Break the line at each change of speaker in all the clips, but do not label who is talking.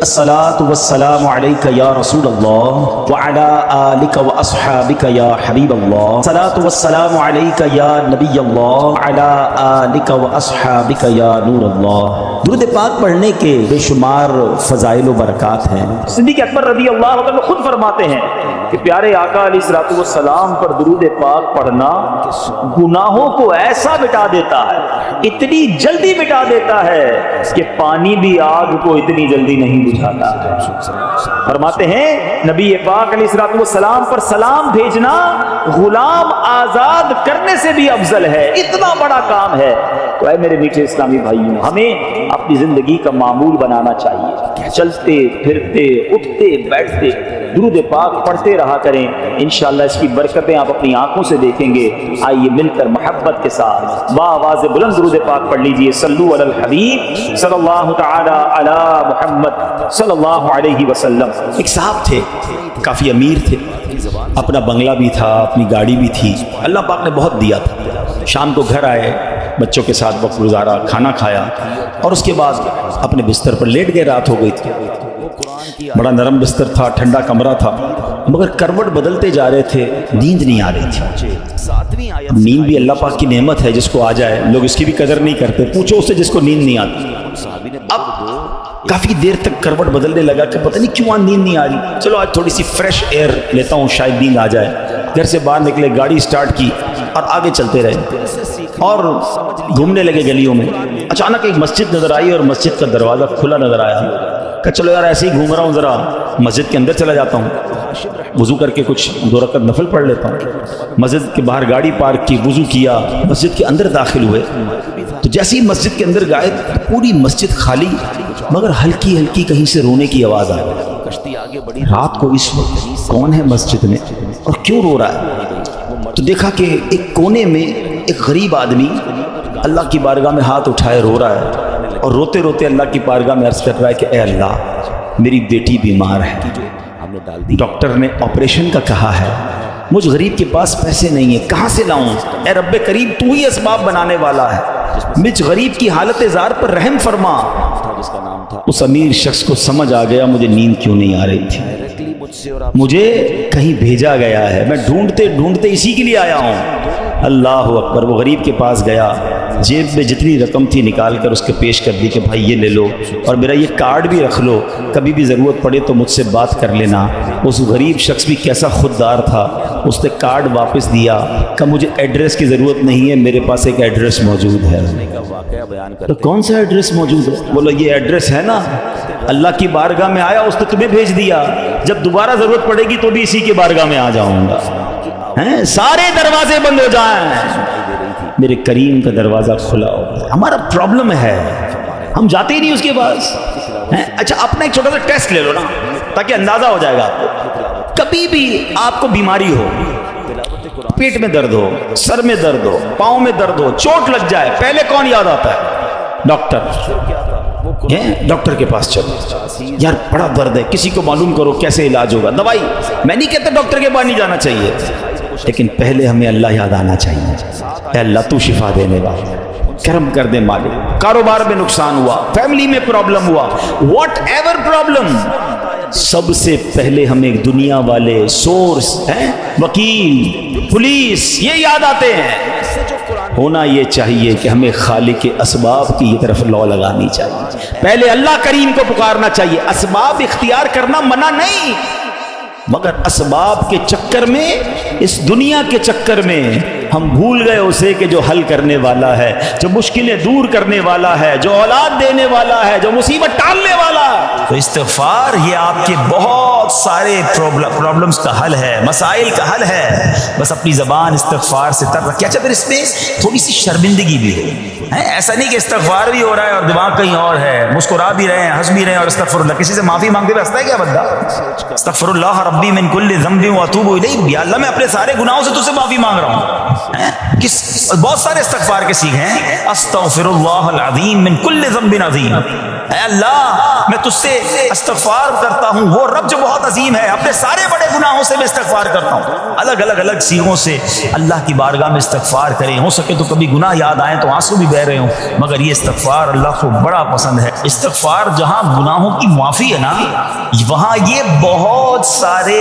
الصلاۃ والسلام علیک یا رسول اللہ وعلی آلک واصحابک یا حبیب اللہ، الصلاۃ والسلام علیک یا نبی اللہ وعلی آلک واصحابک یا نور اللہ۔ درود پاک پڑھنے کے بے شمار فضائل و برکات ہیں۔
صدیق اکبر رضی اللہ عنہ خود فرماتے ہیں کہ پیارے آقا علیہ الصلوۃ والسلام پر درود پاک پڑھنا گناہوں کو ایسا مٹا دیتا ہے، اتنی جلدی مٹا دیتا ہے کہ پانی بھی آگ کو اتنی جلدی نہیں بجھاتا ہے۔ فرماتے ہیں نبی پاک علیہ الصلوۃ والسلام پر سلام بھیجنا غلام آزاد کرنے سے بھی افضل ہے، اتنا بڑا کام ہے۔ تو اے میرے میٹھے اسلامی بھائیوں، ہمیں اپنی زندگی کا معمول بنانا چاہیے، چلتے پھرتے اٹھتے بیٹھتے درود پاک پڑھتے رہا کریں، انشاءاللہ اس کی برکتیں آپ اپنی آنکھوں سے دیکھیں گے۔ آئیے مل کر محبت کے ساتھ بآواز بلند درود پاک پڑھ لیجئے۔ صلو علی الحبیب صلی اللہ تعالی علی محمد صلی اللہ علیہ وسلم۔
ایک صاحب تھے، کافی امیر تھے، اپنا بنگلہ بھی تھا، اپنی گاڑی بھی تھی، اللہ پاک نے بہت دیا تھا۔ شام کو گھر آئے، بچوں کے ساتھ وقت گزارا، کھانا کھایا اور اس کے بعد اپنے بستر پر لیٹ گئے۔ رات ہو گئی تھی، بڑا نرم بستر تھا، ٹھنڈا کمرہ تھا، مگر کروٹ بدلتے جا رہے تھے، نیند نہیں آ رہی تھی۔ نیند بھی اللہ پاک کی نعمت ہے، جس کو آ جائے لوگ اس کی بھی قدر نہیں کرتے، پوچھو اس سے جس کو نیند نہیں آتی۔ اب کافی دیر تک کروٹ بدلنے لگا کہ پتہ نہیں کیوں نیند نہیں آ رہی، چلو آج تھوڑی سی فریش ایئر لیتا ہوں، شاید نیند آ جائے۔ گھر سے باہر نکلے، گاڑی سٹارٹ کی اور آگے چلتے رہے اور گھومنے لگے گلیوں میں۔ اچانک ایک مسجد نظر آئی اور مسجد کا دروازہ کھلا نظر آیا کہ چلو یار ایسے ہی گھوم رہا ہوں، ذرا مسجد کے اندر چلا جاتا ہوں، وضو کر کے کچھ 2 رکعت نفل پڑھ لیتا ہوں۔ مسجد کے باہر گاڑی پارک کی، وضو کیا، مسجد کے اندر داخل ہوئے تو جیسے ہی مسجد کے اندر گئے پوری مسجد خالی، مگر ہلکی ہلکی کہیں سے رونے کی آواز آ گئی۔ رات کو اس وقت کون ہے مسجد میں اور کیوں رو رہا ہے؟ تو دیکھا کہ ایک کونے میں ایک غریب آدمی اللہ کی بارگاہ میں ہاتھ اٹھائے رو رہا ہے اور روتے روتے اللہ کی بارگاہ میں عرض کر رہا ہے کہ اے اللہ، میری بیٹی بیمار ہے، ڈاکٹر نے آپریشن کا کہا ہے، مجھ غریب کے پاس پیسے نہیں ہیں، کہاں سے لاؤں؟ اے رب کریم، تو ہی اسباب بنانے والا ہے، مجھ غریب کی حالت زار پر رحم فرما۔ اس امیر شخص کو سمجھ آ گیا مجھے نیند کیوں نہیں آ رہی تھی، مجھے کہیں بھیجا گیا ہے، میں ڈھونڈتے ڈھونڈتے اسی کے لیے آیا ہوں۔ اللہ اکبر۔ وہ غریب کے پاس گیا، جیب میں جتنی رقم تھی نکال کر اس کے پیش کر دی کہ بھائی یہ لے لو اور میرا یہ کارڈ بھی رکھ لو، کبھی بھی ضرورت پڑے تو مجھ سے بات کر لینا۔ اس غریب شخص بھی کیسا خوددار تھا، اس نے کارڈ واپس دیا کہ مجھے ایڈریس کی ضرورت نہیں ہے، میرے پاس ایک ایڈریس موجود ہے۔ تو کون سا ایڈریس موجود ہے؟ بولو یہ ایڈریس ہے نا، اللہ کی بارگاہ میں آیا، اس نے تمہیں بھیج دیا، جب دوبارہ ضرورت پڑے گی تو بھی اسی کی بارگاہ میں آ جاؤں گا۔ سارے دروازے بند ہو جائیں، میرے کریم کا دروازہ کھلا ہو۔ ہمارا پرابلم ہے ہم جاتے ہی نہیں اس کے پاس۔ اچھا اپنا ایک چھوٹا سا ٹیسٹ لے لو نا، تاکہ اندازہ ہو جائے گا آپ کو۔ کبھی بھی آپ کو بیماری ہو، پیٹ میں درد ہو، سر میں درد ہو، پاؤں میں درد ہو، چوٹ لگ جائے، پہلے کون یاد آتا ہے؟ ڈاکٹر کے پاس چلو، یار بڑا درد ہے، کسی کو معلوم کرو کیسے علاج ہوگا، دوائی۔ میں نہیں کہتا ڈاکٹر کے پاس نہیں جانا چاہیے، لیکن پہلے ہمیں اللہ یاد آنا چاہیے۔ اے اللہ تو شفا دینے والا، کرم کر دے مالک۔ کاروبار میں نقصان ہوا، فیملی میں پرابلم ہوا، واٹ ایور پرابلم، سب سے پہلے ہمیں دنیا والے، سورس ہیں، وکیل، پولیس، یہ یاد آتے ہیں۔ ہونا یہ چاہیے کہ ہمیں خالق اسباب کی یہ طرف لو لگانی چاہیے، پہلے اللہ کریم کو پکارنا چاہیے۔ اسباب اختیار کرنا منع نہیں، مگر اسباب کے چکر میں، اس دنیا کے چکر میں ہم بھول گئے اسے کہ جو حل کرنے والا ہے، جو مشکلیں دور کرنے والا ہے، جو اولاد دینے والا ہے، جو مصیبت ٹالنے والا ہے۔ تو استغفار یہ آپ کے بہت سارے پرابلمز کا حل ہے، مسائل کا حل ہے، بس اپنی زبان استغفار سے تر رکھیں۔ اچھا پھر اس میں تھوڑی سی شرمندگی بھی ہو، ایسا نہیں کہ استغفار بھی ہو رہا ہے اور دماغ کہیں اور ہے، مسکرا بھی رہے ہیں، ہنس بھی رہے ہیں اور استغفر اللہ، کسی سے معافی مانگتے ہوئے ہنستا ہے کیا بندہ؟ استغفر اللہ ربی من کل ذنب واتوب الیہ، یا اللہ میں اپنے سارے گناہوں سے تجھ سے معافی مانگ رہا ہوں۔ بہت سارے استغفار کے سیکھ ہیں، استغفر اللہ العظیم من کل ذنب عظیم، اے اللہ میں تجھ سے استغفار کرتا ہوں، وہ رب جو بہت بہت عظیم ہے. اپنے سارے بڑے گناہوں سے میں استغفار کرتا ہوں. الگ الگ سیغوں سے اللہ کی بارگاہ میں استغفار کریں. ہو سکے تو کبھی گناہ یاد آئیں تو آنسو بھی بہ رہے ہوں, مگر یہ استغفار اللہ کو بڑا پسند ہے. استغفار جہاں گناہوں کی معافی ہے نا, وہاں یہ بہت سارے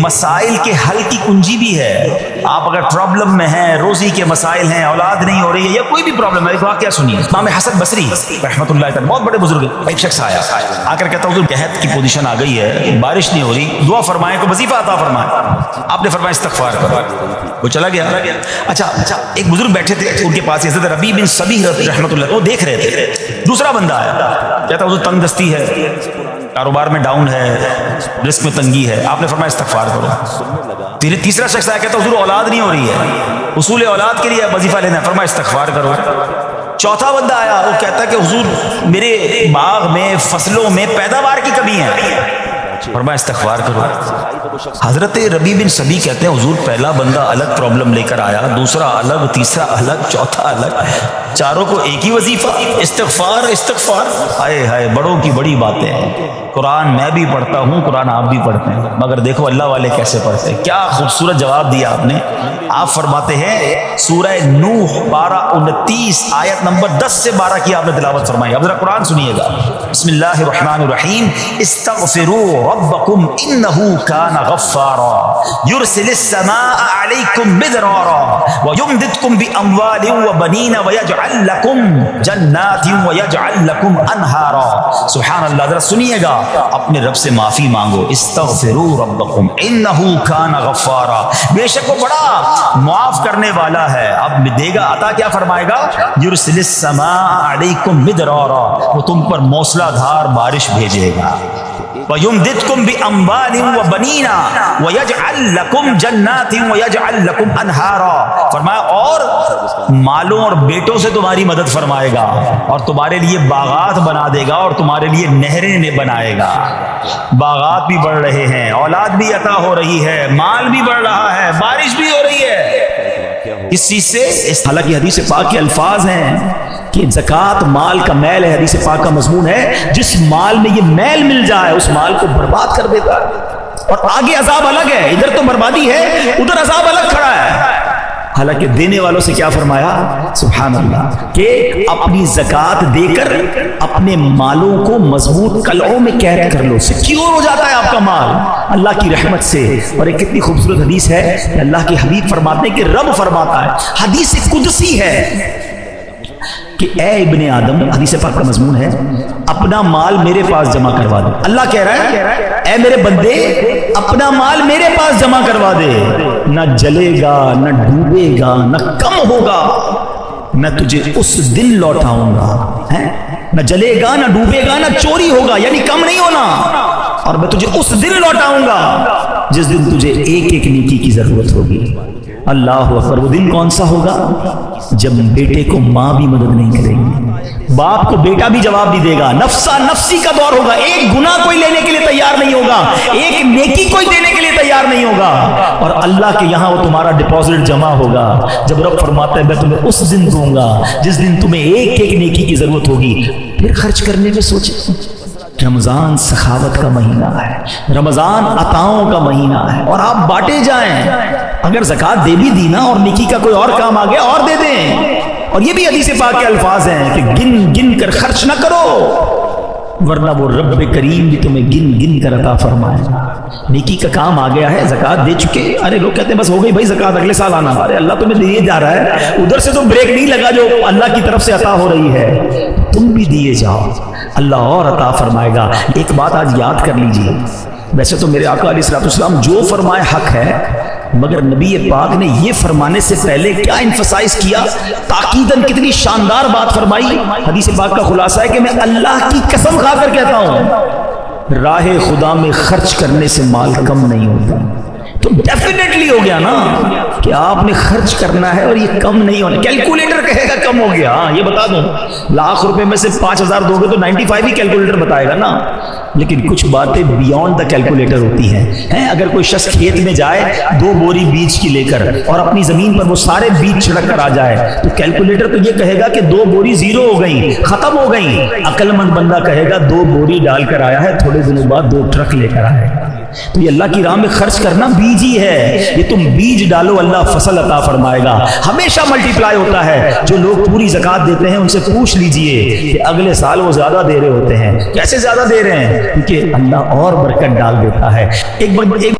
مسائل کے حل کی کنجی بھی ہے. آپ اگر پرابلم میں ہیں, روزی کے مسائل ہیں, اولاد نہیں ہو رہی ہے, یا کوئی بھی پرابلم ہے, ایک واقعہ سنیے. امام حسن بصری رحمۃ اللہ تعالی, بہت بڑے بزرگ, ایک شخص آیا آ کر کہتا حضور قحط کی پوزیشن آ گئی ہے, بارش نہیں ہو رہی, دعا فرمائیں, کو وظیفہ عطا فرمائیں. آپ نے فرمایا استغفار کرو. وہ چلا گیا. اچھا ایک بزرگ بیٹھے تھے, ان کے پاس حضرت ربیع بن صبیح رحمۃ اللہ, وہ دیکھ رہے تھے. دوسرا بندہ آیا, کہتا حضور تنگ دستی ہے, کاروبار میں ڈاؤن ہے, رزق میں تنگی ہے. آپ نے فرمایا استغفار کرو. تیسرا شخص آیا, کہتا حضور اولاد نہیں ہو رہی ہے, حصول اولاد کے لیے وظیفہ لینا ہے. فرمایا استغفار کرو. چوتھا بندہ آیا, وہ کہتا ہے کہ حضور میرے باغ میں فصلوں میں پیداوار کی کمی ہے. فرمایا استغفار کرو. حضرت ربیع بن صبیح کہتے ہیں حضور پہلا بندہ الگ پرابلم لے کر آیا, دوسرا الگ, تیسرا الگ, چوتھا الگ, چاروں کو ایک ہی وظیفہ استغفار استغفار. ہائے ہائے, بڑوں کی بڑی باتیں ہیں. قرآن میں بھی پڑھتا ہوں, قرآن آپ بھی پڑھتے ہیں, مگر دیکھو اللہ والے کیسے پڑھتے ہیں. کیا خوبصورت جواب دیا آپ نے. آپ فرماتے ہیں سورہ نوح پارہ 29 آیت نمبر 10 سے 12 کی آپ نے تلاوت فرمائی. اب ذرا قرآن سنیے گا. بسم اللہ الرحمن الرحیم. استغفروا ربکم انہ کان غفارا یرسل السماء علیکم مدرارا ویمددکم باموال وبنین ویجعل لکم جنات ویجعل لکم انہارا. سبحان اللہ. ذرا سنیے گا, اپنے رب سے معافی مانگو. استغفروا ربکم انہ کان غفارا, بے شک وہ بڑا معاف کرنے والا ہے. اب دے گا عطا, کیا فرمائے گا. یرسل السماء علیکم مدرارا, وہ تم پر موسلا دھار بارش بھیجے گا. وَيُمْدِدْكُمْ بِأَمْوَالٍ وَبَنِينَ وَيَجْعَلْ لَكُمْ جَنَّاتٍ وَيَجْعَلْ لَكُمْ أَنْهَارًا. فرمایا اور مالوں اور بیٹوں سے تمہاری مدد فرمائے گا, اور تمہارے لیے باغات بنا دے گا, اور تمہارے لیے نہریں بنائے گا. باغات بھی بڑھ رہے ہیں, اولاد بھی عطا ہو رہی ہے, مال بھی بڑھ رہا ہے, بارش بھی ہو رہی ہے. اس چیز سے, حالانکہ حدیث پاک کے الفاظ ہیں کہ زکوٰۃ مال کا میل ہے. حدیث پاک کا مضمون ہے جس مال میں یہ میل مل جائے اس مال کو برباد کر دیتا ہے. اور آگے عذاب الگ ہے, ادھر تو بربادی ہے, ادھر عذاب الگ کھڑا ہے. حالانکہ دینے والوں سے کیا فرمایا, سبحان اللہ, کہ اپنی زکوٰۃ دے کر اپنے مالوں کو مضبوط قلعوں میں قید کر لو. سیکیور ہو جاتا ہے آپ کا مال اللہ کی رحمت سے. اور ایک کتنی خوبصورت حدیث ہے کہ اللہ کے حبیب فرماتے ہیں کہ رب فرماتا ہے, حدیث قدسی ہے کہ اے ابن آدم, حدیث پاک کا مضمون ہے, اپنا مال میرے پاس جمع کروا دے. اللہ کہہ رہا ہے اے میرے بندے اپنا مال میرے پاس جمع کروا دے, نہ جلے گا, نہ ڈوبے گا, نہ کم ہوگا, میں تجھے اس دن لوٹاؤں گا. نہ جلے گا, نہ ڈوبے گا, نہ چوری ہوگا, یعنی کم نہیں ہونا, اور میں تجھے اس دن لوٹاؤں گا جس دن تجھے ایک ایک نیکی کی ضرورت ہوگی. اللہ اکبر. وہ دن کون سا ہوگا جب بیٹے کو ماں بھی مدد نہیں کرے گی, باپ کو بیٹا بھی جواب نہیں دے گا, نفسا نفسی کا دور ہوگا, ایک گناہ کوئی لینے کے لیے تیار نہیں ہوگا, ایک نیکی کوئی دینے کے لیے تیار نہیں ہوگا, اور اللہ کے یہاں وہ تمہارا ڈپازٹ جمع ہوگا. جب رب فرماتا ہے میں تمہیں اس دن دوں گا جس دن تمہیں ایک ایک نیکی کی ضرورت ہوگی, پھر خرچ کرنے میں سوچیں. رمضان سخاوت کا مہینہ ہے, رمضان عطاؤں کا مہینہ ہے, اور آپ بانٹے جائیں. اگر زکوٰۃ دے بھی دی نا اور نیکی کا کوئی اور کام آ گیا اور دے دیں. اور یہ بھی حدیث پاک کے الفاظ ہیں کہ گن گن کر خرچ نہ کرو, ورنہ وہ رب کریم بھی تمہیں گن گن کر عطا فرمائے گا. نیکی کا کام آ گیا ہے, زکوٰۃ دے چکے, ارے لوگ کہتے ہیں بس ہو گئی بھائی زکوٰۃ اگلے سال آنا, ارے اللہ تمہیں دیے جا رہا ہے, ادھر سے تو بریک نہیں لگا جو اللہ کی طرف سے عطا ہو رہی ہے, تم بھی دیے جاؤ, اللہ اور عطا فرمائے گا. ایک بات آج یاد کر لیجیے, ویسے تو میرے آقا علیہ الصلوۃ والسلام جو فرمائے حق ہے, مگر نبی پاک نے یہ فرمانے سے پہلے کیا انفسائز کیا, تاکیداً کتنی شاندار بات فرمائی. حدیث پاک کا خلاصہ ہے کہ میں اللہ کی قسم کھا کر کہتا ہوں راہ خدا میں خرچ کرنے سے مال کم نہیں ہوتا. تو ڈیفینیٹلی ہو گیا نا کہ آپ نے خرچ کرنا ہے اور یہ کم نہیں ہونا. کیلکولیٹر کہے گا کم ہو گیا, ہاں یہ بتا دوں, لاکھ روپے میں سے 5,000 دو گے تو 95 ہی کیلکولیٹر بتائے گا نا. لیکن کچھ باتیں بیونڈ دا کیلکولیٹر ہوتی ہیں. اگر کوئی شخص کھیت میں جائے 2 بوری بیج کی لے کر اور اپنی زمین پر وہ سارے بیج چھڑک کر آ جائے, تو کیلکولیٹر تو یہ کہے گا کہ 2 بوری زیرو ہو گئی, ختم ہو گئی. عقل مند بندہ کہے گا 2 بوری ڈال کر آیا ہے, تھوڑے دنوں بعد 2 ٹرک لے کر آئے گا. تو یہ اللہ کی راہ میں خرچ کرنا بیج ہی ہے. یہ تم بیج ڈالو, اللہ فصل عطا فرمائے گا. ہمیشہ ملٹیپلائی ہوتا ہے. جو لوگ پوری زکات دیتے ہیں ان سے پوچھ لیجئے کہ اگلے سال وہ زیادہ دے رہے ہوتے ہیں. کیسے زیادہ دے رہے ہیں؟ کیونکہ اللہ اور برکت ڈال دیتا ہے. ایک